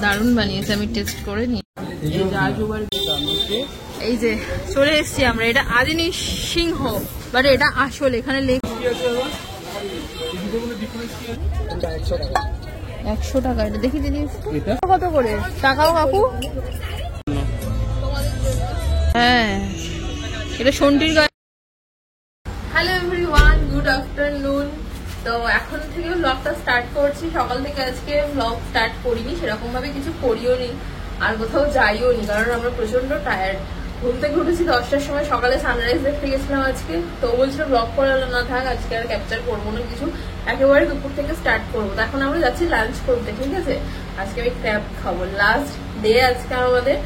দারুণ বানিয়েছে, আমি টেস্ট করে নি। এই যে চলে এসছি আমরা, এটা আদিনী সিংহ, বাট এটা আসল এখানে লেখা 100 টাকা। এটা দেখি দিদি কত করে টাকাও কাকু। হ্যাঁ এটা সন্টির গায়ে। Hello everyone, good afternoon. তো এখন থেকে ব্লগটা স্টার্ট করছি। সকাল থেকে আজকে ব্লগ স্টার্ট করিনি, সেরকম ভাবে কিছু করিও নি, আর কোথাও যাইও নি, কারণ আমরা প্রচন্ড টায়ার্ড। ঘুম থেকে উঠেছি 10টার সময়, সকালে সানরাইজ দেখতে গেছিলাম আজকে। তো বলছিল ব্লগ করালো না, থাক আজকে আর ক্যাপচার করবো না কিছু, একেবারে দুপুর থেকে স্টার্ট করবো। তো এখন আমরা যাচ্ছি লাঞ্চ করতে, ঠিক আছে। আজকে আমি ক্র্যাব খাবো, লাস্ট ডে আজকে আমাদের।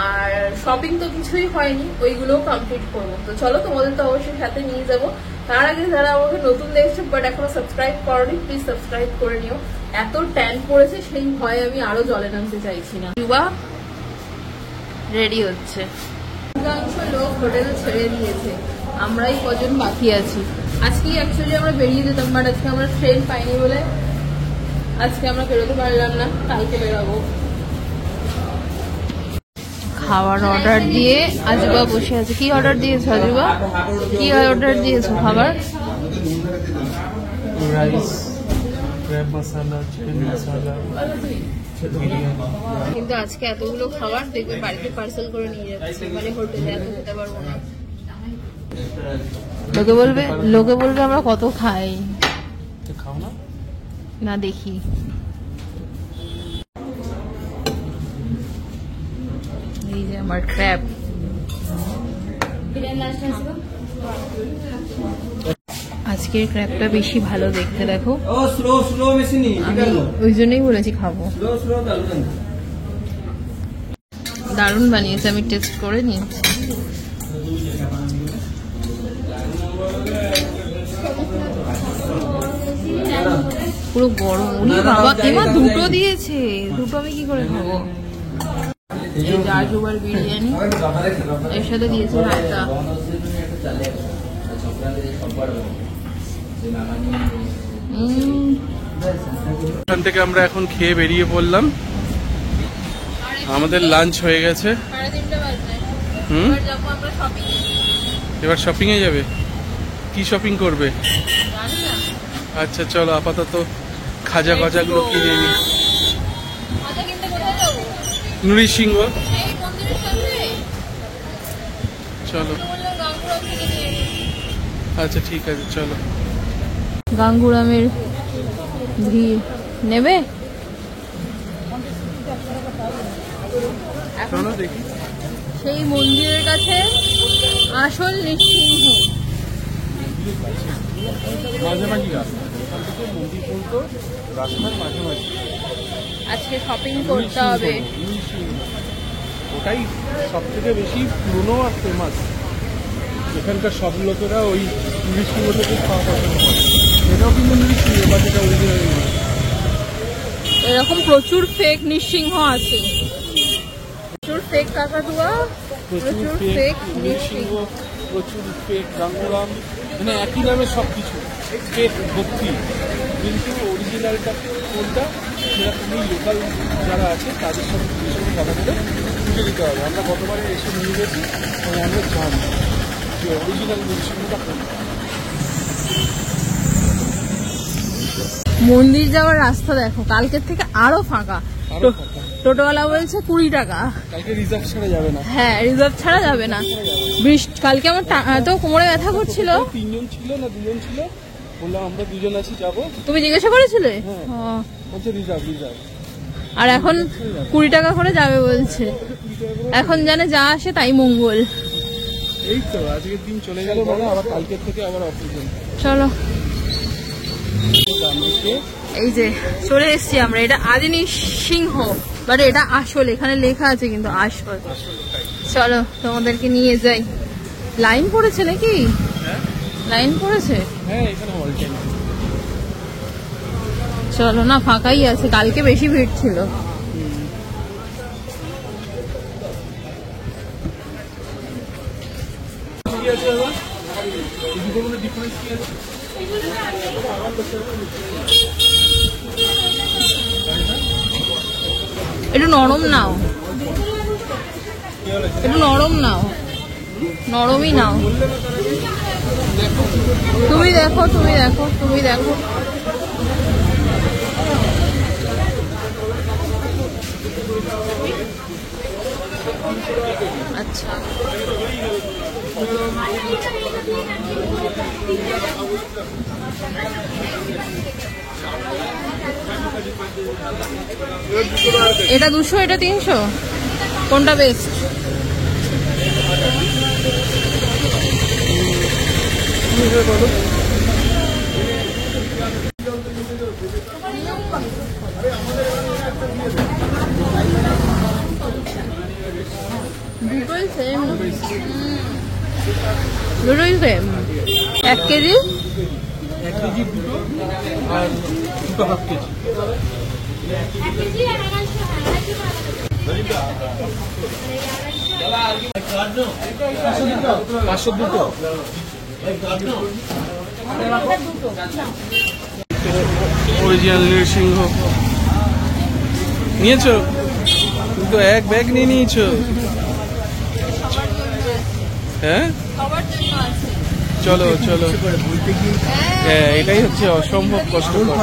আর শপিং তো কিছুই হয়নি, ওইগুলোও কমপ্লিট করবো। তো চলো, তোমাদের তো অবশ্যই সাথে নিয়ে যাবো। তার আগে যারা আমাকে নতুন দেখছে বাট এখনো সাবস্ক্রাইব করোনি, প্লিজ সাবস্ক্রাইব করে নিও। এত ট্যান পড়েছে, সেই ভয়ে আমি আরো জলে নামতে চাইছি না। যুবা রেডি হচ্ছে, অধিকাংশ লোক হোটেল ছেড়ে দিয়েছে, আমরাই কজন বাকি আছি। আজকে অ্যাকচুয়ালি আমরা বেরিয়ে যেতাম, বাট আজকে আমরা ট্রেন পাইনি বলে আজকে আমরা বেরোতে পারলাম না, কালকে বেরোবো। খাবার অর্ডার দিয়ে আজুবা বসে আছে। কি অর্ডার দিয়েছো আজুবা? কি অর্ডার দিয়েছো খাবার? রাইস, ক্র্যাব মশলা, চিকেন মশলা, কিন্তু আজকে এতগুলো খাবার দেখবে বাড়িতে পার্সেল করে নিয়ে যাচ্ছে, মানে হোটেলে এত খেতে পারবো না। লোকে বলবে আমরা কত খাই। খাও না? না দেখি। এই যে আমার ক্র্যাব। আজকের ক্র্যাবটা বেশি ভালো দেখতে, দেখো। ওই জন্যই বলেছি খাবো। দারুণ বানিয়েছে, আমি টেস্ট করে নিয়েছি। পুরো গরম। উনি বাবা এবার দুটো দিয়েছে, দুটো আমি কি করে খাবো? এই জাজুবার বিরিয়ানি, এর সাথে দিয়েছে রায়তা। এখান থেকে আমরা এখন খেয়ে বেরিয়ে পড়লাম, আমাদের লাঞ্চ হয়ে গেছে। এবার শপিং এ যাবে? কি শপিং করবে? আচ্ছা চলো, আপাতত খাজা গজাগুলো কিনে নি। নৃসিংহ, চলো। আচ্ছা ঠিক আছে, চলো। গাঙ্গুরামের ভিড় নেবে। চলো দেখি। সেই মন্দিরের কাছে আসল নৃসিংহ। মাঝামাঝি রাস্তা, এখান থেকে মন্দির পর্যন্ত রাস্তার মাঝামাঝি। আজকে শপিং করতে হবে। ওটাই সব থেকে বেশি পুরনো আর ফেমাস। এখানকার সব লোকেরা ওই নৃসিংহ থেকে খাওয়া পছন্দ করে। এটাও কিন্তু নৃসিংহ, বা যেটা অরিজিনাল। এরকম প্রচুর ফেক নৃসিংহ আছে, প্রচুর ফেক কাকাতুয়া, প্রচুর ফেক নৃসিংহ, প্রচুর ফেক গাঙ্গুরাম, মানে একই নামে সব কিছু ফেক ভর্তি। কিন্তু অরিজিনালটা কোনটা সেটা তুমি লোকাল যারা আছে তাদের সঙ্গে কথা বলে বুঝে দিতে হবে। আমরা গতবারে এসে নিয়ে গেছি, আমরা জানি যে অরিজিনাল নৃসিংহটা কোনটা। মন্দির যাওয়ার রাস্তা দেখো, কালকের থেকে আরো ফাঁকা। টোটোওয়ালা বলছে 20 টাকা। কালকে রিজার্ভ ছাড়া যাবে না। হ্যাঁ, রিজার্ভ ছাড়া যাবে না। বৃষ্টি কালকে আমার এত কোমরে ব্যথা করছিল। 3 জন ছিল না 2 জন ছিল, বললাম আমরা 2 জন আছি যাবো। তুমি জিজ্ঞাসা করেছিলে? বলছে রিজার্ভ। আর এখন 20 টাকা করে যাবে বলছে। এখন জানে যা আসে তাই মঙ্গল। এই তো আজকের দিন চলে গেল, মানে আবার কালকের থেকে আবার অফিসে। চলো, এই যে চলে এসছি আমরা, এটা আদিনী সিংহ, বাট এটা আসল এখানে লেখা আছে কিন্তু আসল। চলো তোমাদেরকে নিয়ে যাই। লাইন পড়েছে নাকি? লাইন পড়েছে। চলো না, ফাঁকাই আছে, কালকে বেশি ভিড় ছিল। একটু নরম নাও, একটু নরম নাও, নরমই নাও। তুমি দেখো, তুমি দেখো, তুমি দেখো। আচ্ছা, এটা 200, এটা 300, কোনটা বেস্ট? দুটোই সেম, দুটোই সেম। 1 কেজি, 1 কেজি দুটো আর দুটো হাফ কেজি। 500 দুটো। অরিজিনাল নৃসিংহ নিয়েছো? তুমি তো 1 ব্যাগ নিয়ে নিয়েছো। হ্যাঁ, চলো চলো। হ্যাঁ, এটাই হচ্ছে অসম্ভব কষ্টকর।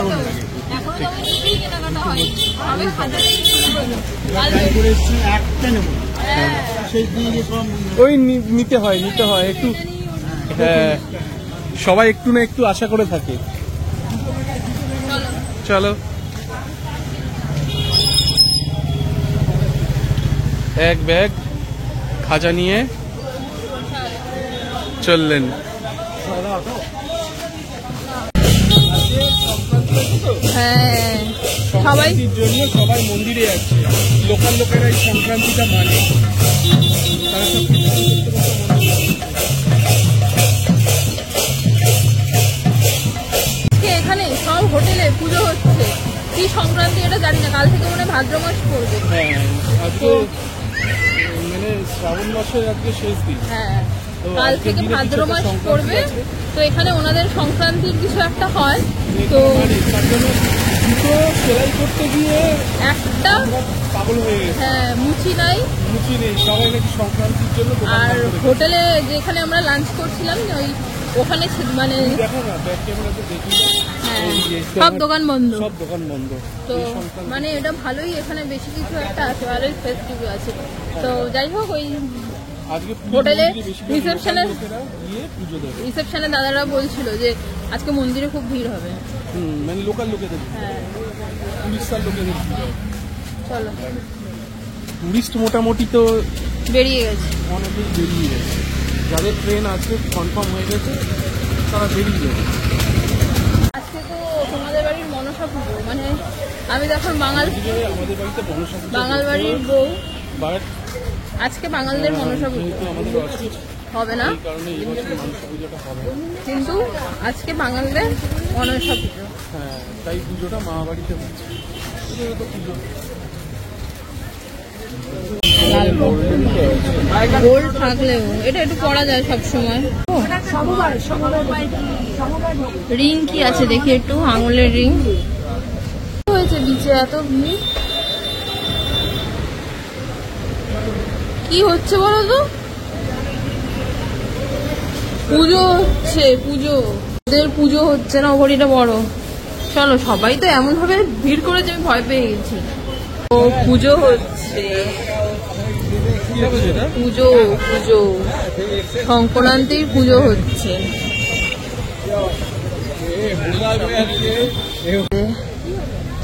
ওই নিতে হয়, নিতে হয় একটু। হ্যাঁ, সবাই একটু না একটু আশা করে থাকে। চলো, 1 ব্যাগ খাজা নিয়ে চললেন। হ্যাঁ, সংক্রান্তির জন্য সবাই মন্দিরে যাচ্ছে। লোকাল লোকেরা এই সংক্রান্তিটা মানে, তারা সব এখানে সব হোটেলে পুজো হচ্ছে। কি সংক্রান্তি এটা জানি না, কাল থেকে মনে হয় ভাদ্র মাস পড়বে। হ্যাঁ, আজকে মানে শ্রাবণ মাসের আজকে শেষ দিন। হ্যাঁ, কাল থেকে ভাদ্র মাস পড়বে। তো এখানে ওনাদের সংক্রান্তির কিছু একটা হয়, তো দুটো সেলাই করতে গিয়ে একটা পাগল হয়ে গেছে। হ্যাঁ, মুচি নাই, মুচি নেই, সবাই নাকি সংক্রান্তির জন্য। আর হোটেলে যেখানে আমরা লাঞ্চ করছিলাম ওই ওখানে মানে দেখো না, ব্যাক ক্যামেরাতে দেখি সব দোকান বন্ধ, সব দোকান বন্ধ। তো মানে এটা ভালোই, এখানে বেশি কিছু একটা আছে, ভালোই ফেস্টিভ আছে। তো যাই হোক, ওই হোটেলে রিসেপশনে দাদারা বলছিল যে আজকে মন্দিরে খুব ভিড় হবে। মানে লোকাল লোকেদের, হ্যাঁ, টুরিস্টার লোকেদের। চলো, টুরিস্ট মোটামুটি তো বেরিয়ে গেছে, অনেকেই বেরিয়ে গেছে। যাদের ট্রেন আছে কনফার্ম হয়ে গেছে তারা বেরিয়ে যাবে। আজকে তো তোমাদের বাড়ির মনসা পুজো, মানে আমি তো এখন আমাদের বাড়িতে মনসা পুজো, বাঙাল বাড়ির বউ। বাট আজকে বাঙালদের মনসা পুজো আমাদের অস্ট্রিচ হবে না, এই কারণে এই বছর মনসা পুজোটা হবে, কিন্তু আজকে বাঙালদের মনসা পুজো। হ্যাঁ, তাই পুজোটা মা বাড়িতে হচ্ছে। পুজোটা তো পুজো গোল্ড থাকলেও এটা একটু পরা যায় সবসময়। রিং কি আছে দেখি একটু, আঙুলের রিং হয়েছে। বিচে এত ভিড়, কি হচ্ছে বলো তো? পুজো হচ্ছে, পুজো, ওদের পুজো হচ্ছে না, ঘড়িটা বড়। চলো, সবাই তো এমন ভাবে ভিড় করেছে আমি ভয় পেয়ে গেছি। ও পুজো হচ্ছে, পুজো পুজো সংক্রান্তির পুজো হচ্ছে।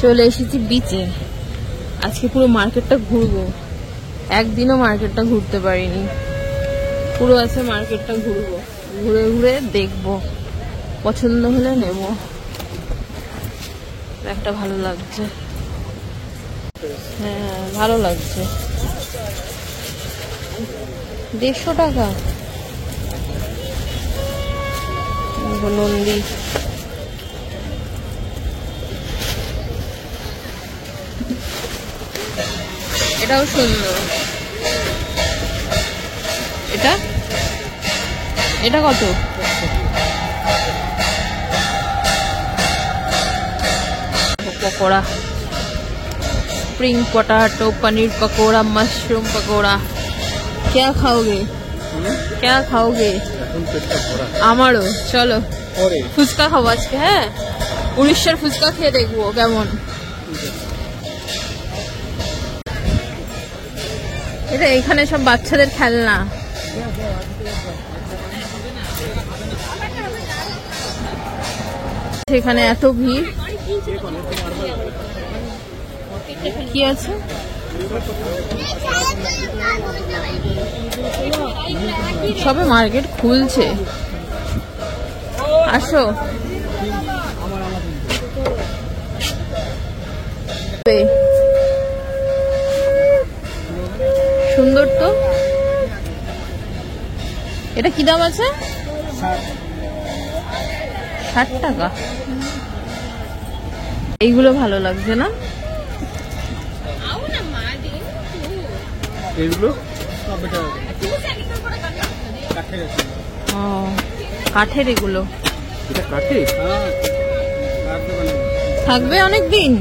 চলে এসেছি বিচে, আজকে পুরো মার্কেটটা ঘুরবো। একদিনও মার্কেটটা ঘুরতে পারিনি, পুরো আছে মার্কেটটা ঘুরবো, ঘুরে ঘুরে দেখবো, পছন্দ হলে নেব। একটা ভালো লাগছে, হ্যাঁ ভালো লাগছে। 150 টাকা নন্দী। এটাও সুন্দর। এটা এটা কত? Pakora spring potato, paneer pakora, mushroom pakora. क्या खाओगे? क्या खाओगे? আমারও চলো ফুচকা খাবো আজকে। হ্যাঁ, উড়িষ্যার ফুচকা খেয়ে দেখবো কেমন। এটা এখানে সব বাচ্চাদের খেলনা। এখানে এত ভিড়, কি আছে? সবে মার্কেট খুলছে, আসো। সুন্দর তো। এটা কি দাম আছে? 60 টাকা। এইগুলো ভালো লাগছে না? কাঠের এগুলো থাকবে অনেক দিন,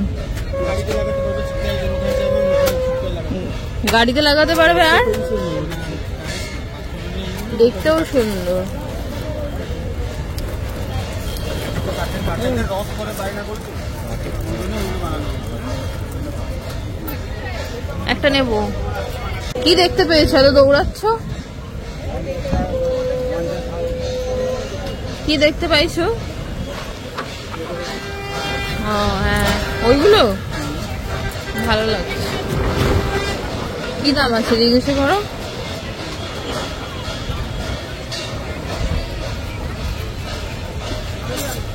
গাড়িতে লাগাতে পারবে, আর দেখতেও সুন্দর। একটা নেব। কি দেখতে পেয়েছো? এত দৌড়াচ্ছ, কি দেখতে পাইছো? ও হ্যাঁ, ওইগুলো ভালো লাগছে। কি দাম আছে জিজ্ঞাসা করো।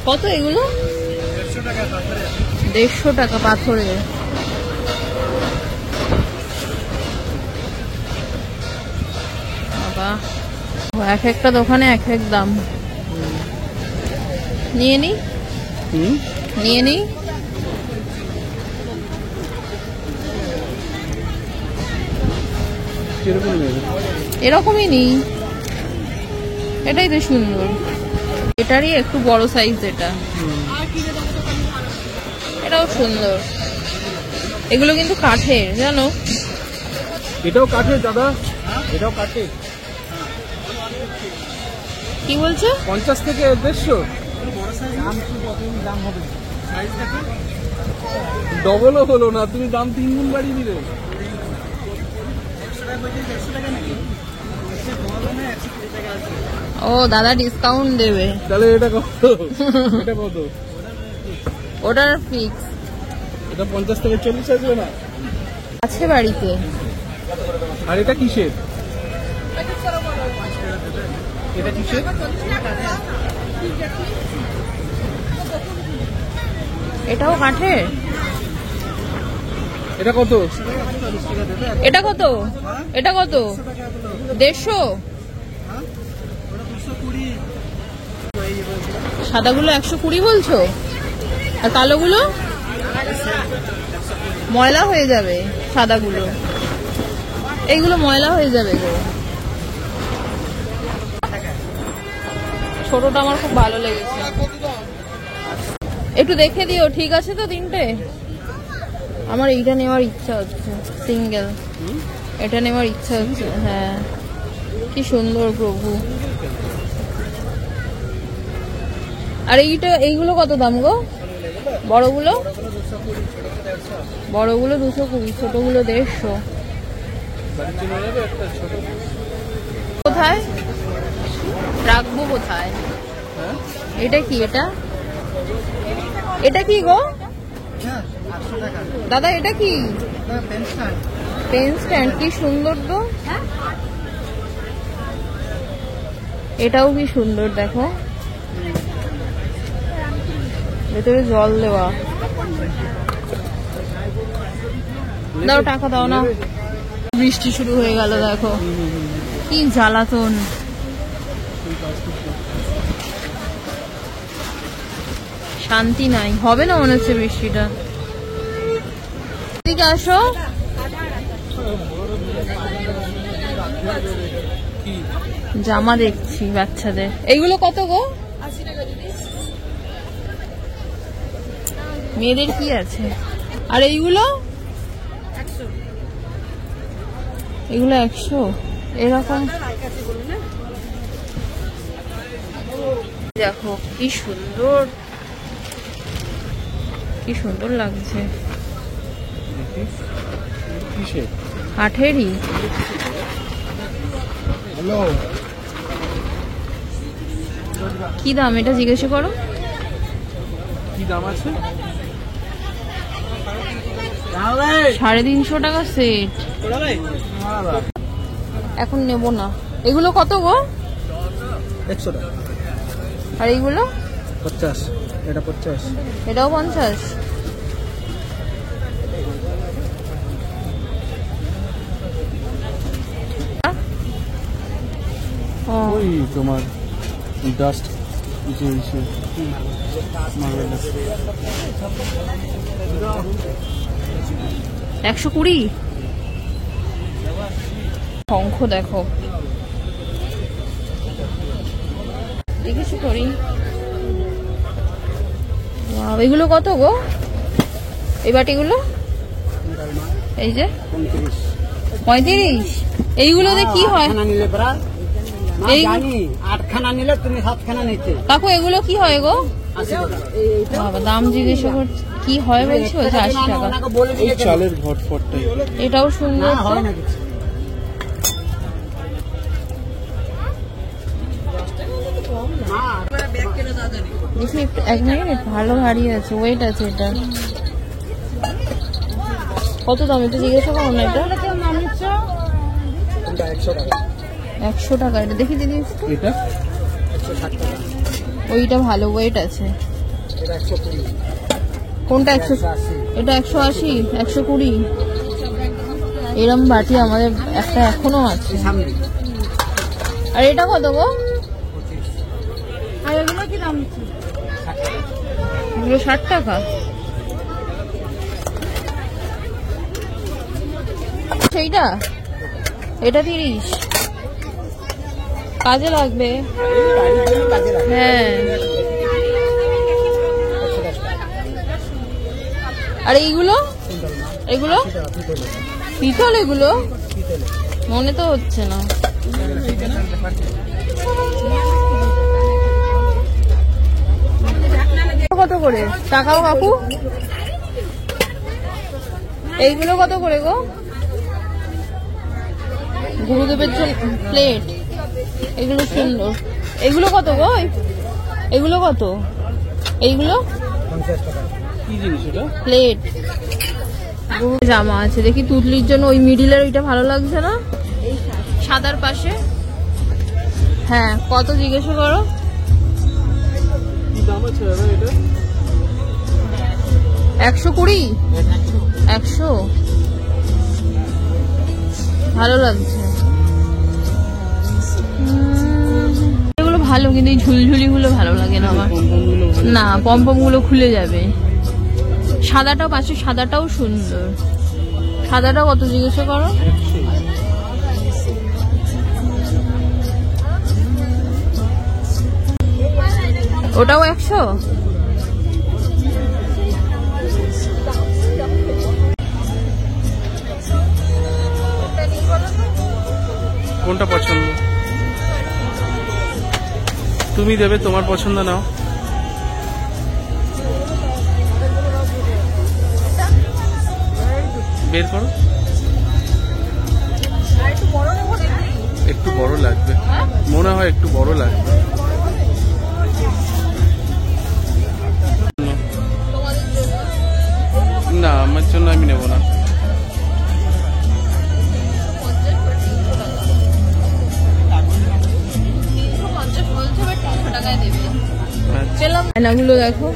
কত এগুলো? 150 টাকা পাথরের। বাবা, এক একটা দোকানে এক এক দাম। নিয়ে নি, নিয়ে নি। এরকমই নি, এটাই তো সুন্দর। এটারই একটু বড় সাইজ, এটাও সুন্দর। এগুলো কিন্তু কাঠের, জানো? এটাও কাঠের দাদা, এটাও কাঠের। কি বলছো? 50 থেকে 150। ডবলও হলো না, তুমি দাম 3 গুণ বাড়িয়ে দিলে। ও দাদা ডিসকাউন্ট দেবে তাহলে। এটা কত? এটা কত? ওটার ফিক্স। এটা 50 থেকে 40 আসবে না? আছে বাড়িতে। আর এটা কিসের? এটা কিসের? এটাও কাঠের। এটা কত? এটা কত? এটা কত? 150। সাদাগুলো 120 বলছো, আর কালোগুলো ময়লা হয়ে যাবে। সাদাগুলো, এইগুলো ময়লা হয়ে যাবে গো। ছোটটা আমার খুব ভালো লেগেছে। একটু দেখে দিও, ঠিক আছে তো? 3টে। আমার এইটা নেওয়ার ইচ্ছা হচ্ছে, সিঙ্গেল। এটা নেওয়ার ইচ্ছা হচ্ছে। হ্যাঁ, কি সুন্দর প্রভু। আর এইগুলো কত দাম গো? বড়গুলো? বড়গুলো 220, ছোটগুলো 150। কোথায় রাখবো? কোথায়? এটা কি? এটা কি গো দাদা? এটা কি? Pen stand. কি সুন্দর তো। এটাও কি সুন্দর, দেখো, ভেতরে জল দেওয়া। দাও, টাকা দাও না। বৃষ্টি শুরু হয়ে গেল, দেখো কি জ্বালাতন। শান্তি নাই, হবে না মনে হচ্ছে বৃষ্টিটা। এদিকে আসো। জামা দেখছি বাচ্চাদের। এইগুলো কত গো? মেয়েদের কি আছে? আর এইগুলো এগুলো 100 এরকম। দেখো কি সুন্দর, কি সুন্দর লাগছে। কাঠেরই। কি দাম এটা জিজ্ঞেস করো। কি দাম আছে? 350 টাকা সেট। এখন নেব না। এগুলো কত গো? 100 টাকা। আর এইগুলো 50। এটা 50। এটাও 50। ওই তোমার ডাস্ট যে মার্বেল 120। শঙ্খ দেখো, দেখেছি করি। এগুলো কত গো? এই বাটিগুলো এই যে 35। এইগুলোতে কি হয়? আটখানা নিলে তুমি 7খানা নিতে। কাকু এগুলো কি হয় গো? বাবা দাম জিজ্ঞেস করছি কি হয় বলছি। 80 টাকা। চালের ঘটপটটাই। এটাও সুন্দর। দেখি 1 মিনিট, ভালো ভারী আছে, ওয়েট আছে। এটা কত দাম এটা জিজ্ঞাসা করো না। এটা 100 টাকা। এটা দেখি দিদি। এটা 160 টাকা। ওইটা ভালো ওয়েট আছে। এটা 120। কোনটা 100? এটা 180, 120। এরম বাটি আমাদের একটা এখনো আছে। আর এটা কত গো? আর এগুলো কি দাম? এগুলো 60 টাকা। সেইটা এটা 30। কাজে লাগবে। হ্যাঁ। আর এইগুলো? এগুলো পিতল। এগুলো মনে তো হচ্ছে না। কত করে টাকাও কাকু? এইগুলো কত করে গো? গুরুদেবের জন্য প্লেট। এগুলো সুন্দর। এগুলো কত গো? এগুলো কত? এইগুলো 50 টাকা। কি জিনিস এটা? প্লেট। জামা আছে দেখি তুতলির জন্য। ওই মিডিলের ওইটা ভালো লাগছে না? সাদার পাশে। হ্যাঁ কত জিজ্ঞেস করো। কি দাম আছে দাদা এটা? 120। 100 ভালো লাগছে। এগুলো ভালো, কিন্তু এই ঝুলঝুলি গুলো ভালো লাগে না আমার। না পম্পম গুলো খুলে যাবে। সাদাটাও পাশে, সাদাটাও সুন্দর। সাদাটা কত জিজ্ঞেস করো। ওটাও 100। কোনটা পছন্দ? তুমি দেবে, তোমার পছন্দ নাও। বের করো। একটু বড় লাগবে মনে হয়, একটু বড় লাগবে। না আমার জন্য আমি নেব না। আয়নাগুলো দেখো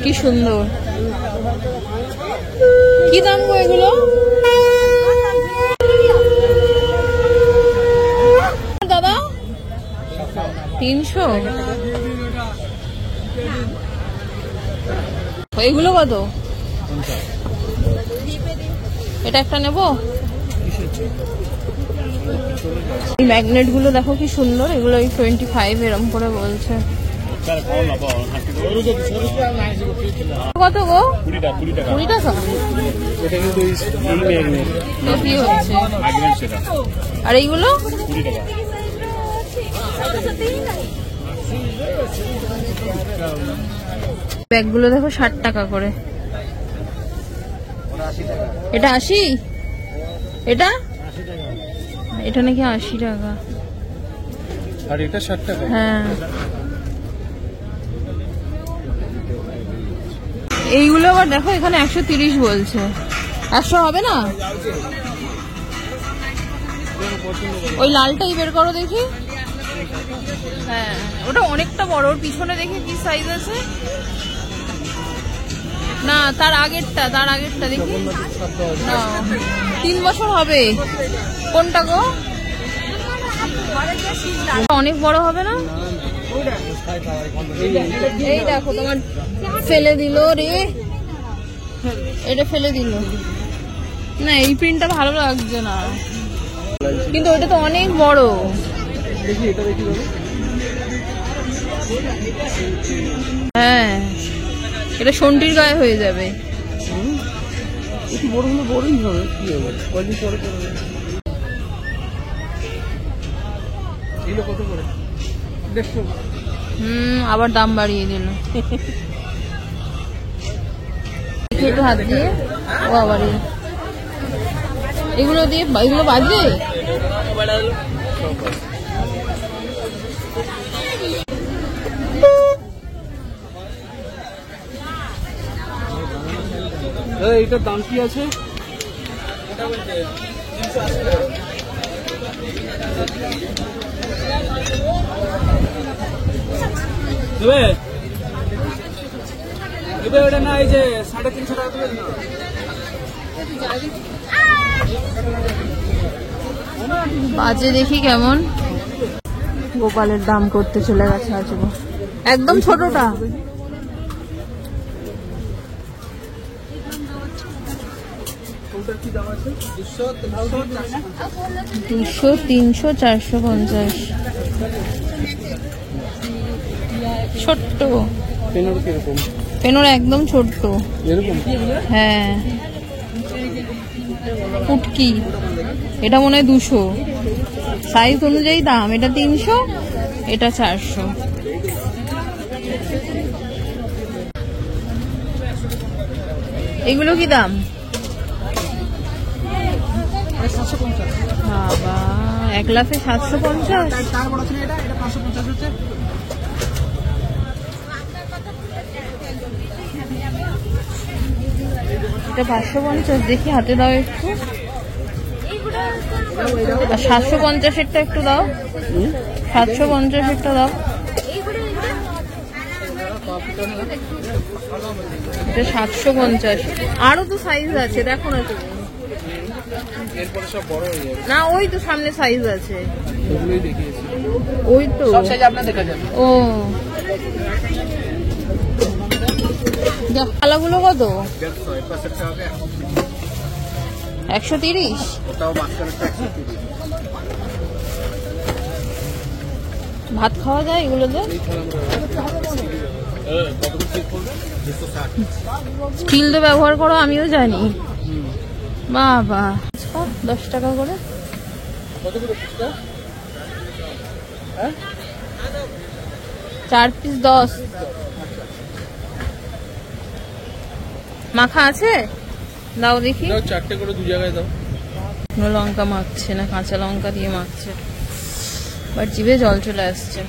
কি সুন্দর। কি দাম গো এগুলো? দাদা 300। এগুলো কত? এটা একটা নেবো। এই ম্যাগনেট গুলো দেখো কি সুন্দর। এগুলো 25 এরম করে বলছে। কত গো? 20 টাকা 20 টাকা। এটা কিন্তু এই ম্যাগনেট তো কি হচ্ছে? ম্যাগনেট সেটা আর এইগুলো 20 টাকা। ব্যাগগুলো দেখো 60 টাকা করে। এটা 80, এটা এটা নাকি 80 টাকা। আর এটা 60 টাকা। হ্যাঁ, এইগুলো আবার দেখো এখানে 130 বলছে। 100 হবে না? ওই লালটাই বের করো দেখি। হ্যাঁ, ওটা অনেকটা বড়। ওর পিছনে দেখি কি সাইজ আছে। না, তার আগেরটা দেখি না। 3 বছর হবে। কোনটা গো? অনেক বড় হবে না? এই দেখো তোমার ফেলে দিল রে, এটা ফেলে দিল। না, এই প্রিন্টটা ভালো লাগছে না, কিন্তু ওটা তো অনেক বড়। দেখি এটা দেখি বাবা। হ্যাঁ, এটা শোন্টির গায়ে হয়ে যাবে। একটু বড় হলে বড়ই হবে, কি হবে কয়দিন পরে করবে। এগুলো কত করে দেখছো? আবার দাম বাড়িয়ে দিল। একটু হাত দিয়ে ও আবার এগুলো দিয়ে এগুলো বাজে। এটার দাম কি আছে? ওটা না, এই যে 350 টাকা দেবেন না। বাজে দেখি কেমন। গোপালের দাম করতে চলে গেছে আজকে। একদম ছোটটা। ওটার কি দাম আছে? 200, 300, 450। ছোট্ট পেনোর কিরকম? পেনোর একদম ছোট্ট এরকম? হ্যাঁ, ফুটকি। এটা মনে হয় 200। সাইজ অনুযায়ী দাম। এটা 300, এটা 400। এগুলো কি দাম? বাবা, 1 লাফে 750। তার বড় ছিল এটা, এটা 550 হচ্ছে। এটা 550। দেখি হাতে দাও একটু। আর 750-এরটা একটু দাও। 750-এরটা দাও। এটা 750। আরো তো সাইজ আছে, দেখো না তুমি। এরপরে সব বড় হয়ে যাবে। না, ওই তো সামনে সাইজ আছে। ওগুলোই দেখিয়েছি। ওই তো সব সাইজ আপনার দেখা যাবে। ও পালাগুলো কত? 130। ওটাও মাঝখানেরটা 130। ভাত খাওয়া যায় এগুলোতে? স্টিল তো ব্যবহার করো, আমিও জানি। বাবা, 10 টাকা করে। কত করে ফুচকা? 4 পিস 10। মাখা আছে? দাও দেখি। দাও 4টে করে 2 জায়গায় দাও। কোনো লঙ্কা মাখছে না, কাঁচা লঙ্কা দিয়ে মাখছে। বাট জিভে জল চলে আসছে।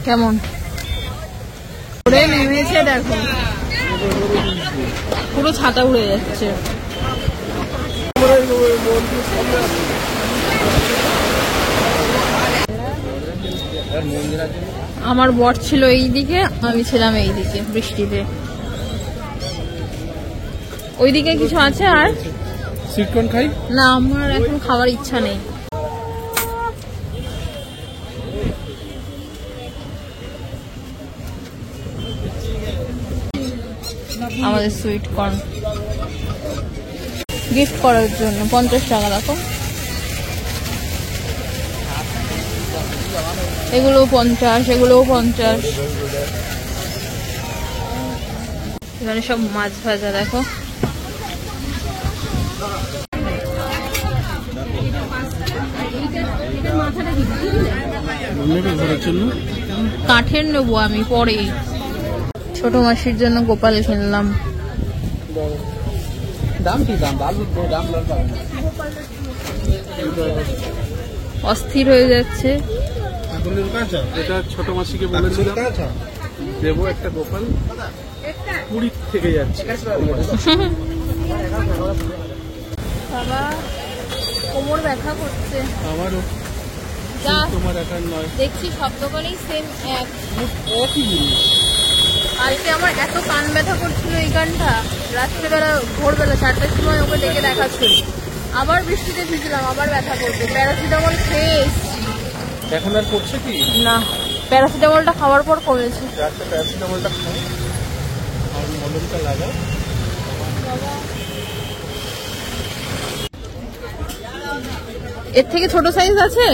কেমন উড়ে নেমেছে দেখো, পুরো ছাতা উড়ে যাচ্ছে। আমার বর ছিল এইদিকে, আমি ছিলাম এইদিকে বৃষ্টিতে। ওইদিকে কিছু আছে আর? সুইটকর্ন খাই না, আমার এখন খাওয়ার ইচ্ছা নেই। আমাদের সুইট কর্ন গিফট করার জন্য 50 টাকা। দেখো এগুলো 50, এগুলোও 50। এখানে সব মাছ ভাজা দেখো। কাঠের নেবো আমি পরে। ছোট মাসির জন্য গোপাল কিনলাম। দাম কি দাম দাম অস্থির হয়ে যাচ্ছে। এটা ছোট মাসিকে বলেছিলাম দেবো একটা গোপাল, পুরী থেকে যাচ্ছে। বাবা কোমর ব্যথা করছে আমারও, যা তোমার একার নয়। দেখছি সব দোকানেই সেম একই জিনিস। কালকে আমার এত কান ব্যথা করছিল এই কানটা, রাত্রেবেলা ভোরবেলা 4টার সময় ওকে ডেকে দেখাচ্ছিল, আবার বৃষ্টিতে ভিজলাম, আবার ব্যথা করছে। প্যারাসিটামল খেয়ে এসছি। এখন আর করছে কি না, প্যারাসিটামলটা খাওয়ার পর কমেছে। রাত্রে প্যারাসিটামলটা খাও আর মলমটা লাগাও। এর থেকে ছোট সাইজ আছে?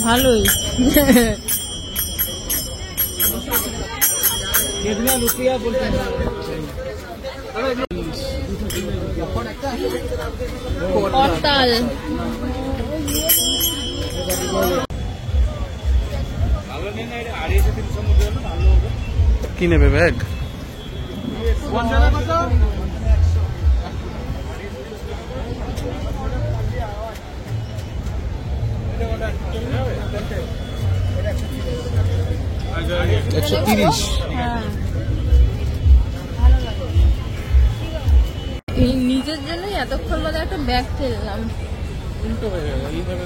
ভালোই। कितना रुपया बोलते हैं? করতাল কি নেবে ব্যাগ? এই নিজের জন্যই এতক্ষণ বাদে একটা ব্যাগ কিনলাম। উল্টো হয়ে গেল, এইভাবে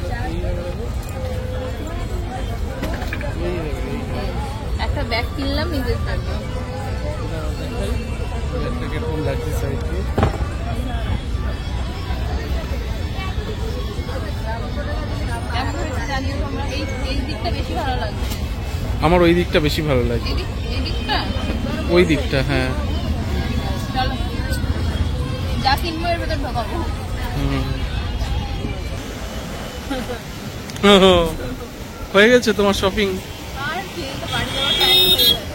একটা ব্যাগ কিনলাম নিজের জন্য। কিরকম লাগছে সাইডে? এই দিকটা বেশি ভালো লাগছে। আমার ওই দিকটা বেশি ভালো লাগে। এই দিকটা? ওই দিকটা, হ্যাঁ। চলো যা কিনবো এর ভেতর ঢোকাবো। হয়ে গেছে তোমার শপিং? আর কি, বাড়ি যাওয়ার টাইম হয়ে যাবে।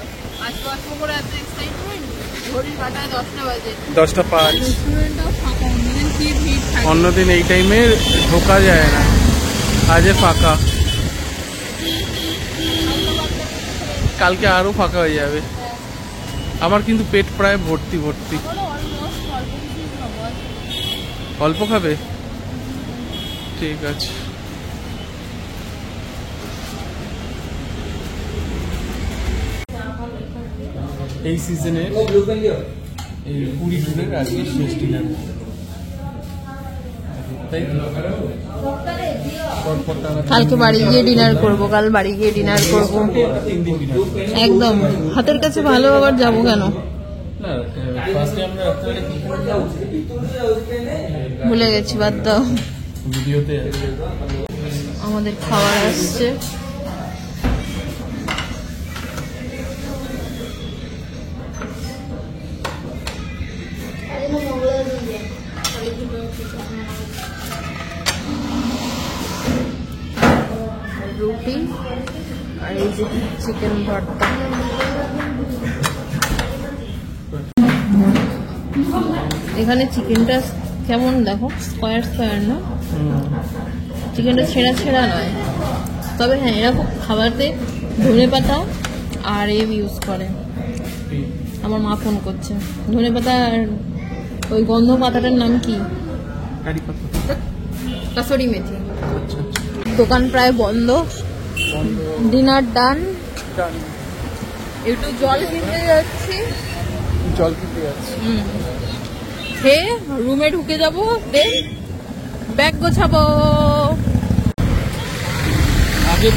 আসবো আসবো করে এত এক্সাইটমেন্ট, ঘড়ির কাঁটায় 10টা বাজে। 10:05। রেস্টুরেন্টটাও ফাঁকা, অন্যদিন কি ভিড় থাকে। অন্যদিন এই টাইমে ঢোকা যায় না, আজে ফাঁকা। কালকে আরো ফাঁকা হয়ে যাবে। আমার কিন্তু পেট প্রায় ভর্তি ভর্তি। অল্প খাবে? ঠিক আছে। এই সিজনে এই পুরী ট্যুরের আজকে শেষ ডিনার, তাই কালকে বাড়ি গিয়ে ডিনার করবো, কাল বাড়ি গিয়ে ডিনার করবো 3 দিন ডিনার। একদম। হাতের কাছে ভালো, আবার যাবো কেন? না, ফার্স্টে আমরা রাত্রে কি ভুলে গেছি, বাদ দাও। ভিডিওতে আমাদের খাবার আসছে। রুটি আর এই যে চিকেন ভর্তা। এখানে চিকেনটা কেমন দেখো, স্কোয়ার স্কোয়ার না, চিকেনটা ছেঁড়া ছেঁড়া নয়। তবে হ্যাঁ, এরা খুব খাবারতে ধনেপাতা আর ইউজ করে। আমার মা ফোন করছে। ধনেপাতা আর ওই গন্ধ পাতাটার নাম কি? কাসুরি মেথি। দোকান প্রায় বন্ধ, ডিনার ডান। একটু জল কিনতে যাচ্ছি, খেয়ে রুমে ঢুকে যাবো, দেন ব্যাগ গোছাবো। আগে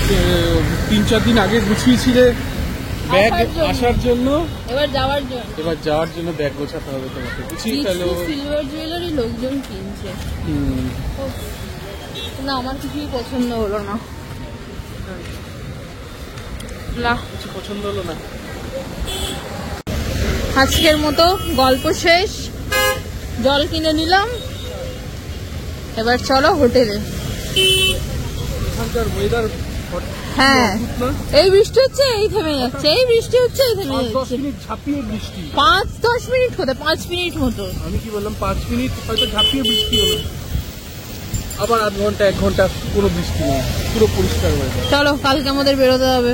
3-4 দিন আগে গুছিয়েছিলে ব্যাগ আসার জন্য, এবার যাওয়ার জন্য ব্যাগ গোছাতে হবে তোমাকে। গুছিয়ে ফেলো। সিলভার জুয়েলারি লোকজন কিনছে, না আমার কিছুই পছন্দ হলো না। কিছু পছন্দ হলো না। আজকের মতো গল্প শেষ, জল কিনে নিলাম, এবার চলো হোটেলে। এখানকার ওয়েদার হ্যাঁ, এই বৃষ্টি হচ্ছে, এই থেমে যাচ্ছে, এই বৃষ্টি হচ্ছে, এই থেমে 5-10 যাচ্ছে। মিনিট ঝাঁপিয়ে বৃষ্টি। 5-10 মিনিট হতে, 5 মিনিট মতো। আমি কি বললাম 5 মিনিট হয়তো ঝাঁপিয়ে বৃষ্টি হলো, আবার আধ ঘন্টা 1 ঘন্টা কোনো বৃষ্টি নেই, পুরো পরিষ্কার হয়ে যায়। চলো কালকে আমাদের বেরোতে হবে।